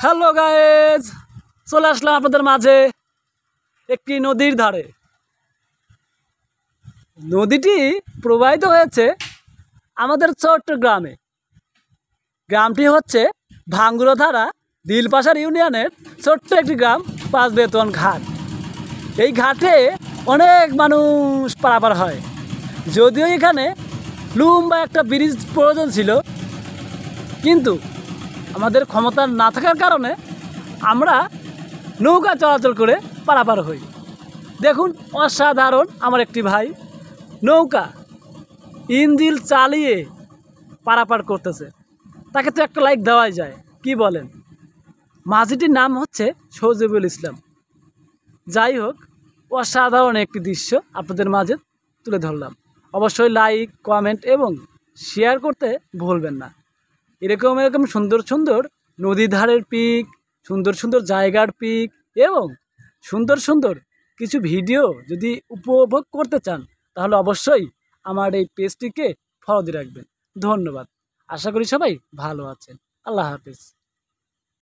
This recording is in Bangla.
হ্যালো গাইজ, চলে আসলাম আপনাদের মাঝে একটি নদীর ধারে। নদীটি প্রবাহিত হয়েছে আমাদের ছোট্ট গ্রামে। গ্রামটি হচ্ছে ভাঙ্গুরধারা দিলপাশার ইউনিয়নের ছোট্ট একটি গ্রাম, পাঁচবেতন ঘাট। এই ঘাটে অনেক মানুষ পারাপার হয়। যদিও এখানে লম্বা একটা ব্রিজ প্রয়োজন ছিল, কিন্তু আমাদের ক্ষমতা না থাকার কারণে আমরা নৌকা চলাচল করে পারাপার হই। দেখুন, অসাধারণ আমার একটি ভাই নৌকা ইঞ্জিন চালিয়ে পারাপার করতেছে। তাকে তো একটা লাইক দেওয়াই যায়, কি বলেন? মাঝিটির নাম হচ্ছে সজিবুল ইসলাম। যাই হোক, অসাধারণ একটি দৃশ্য আপনাদের মাঝে তুলে ধরলাম। অবশ্যই লাইক, কমেন্ট এবং শেয়ার করতে ভুলবেন না। এরকম সুন্দর সুন্দর নদী ধারের পিক, সুন্দর সুন্দর জায়গার পিক এবং সুন্দর সুন্দর কিছু ভিডিও যদি উপভোগ করতে চান, তাহলে অবশ্যই আমার এই পেজটিকে ফলো দিয়ে রাখবেন। ধন্যবাদ। আশা করি সবাই ভালো আছেন। আল্লাহ হাফেজ।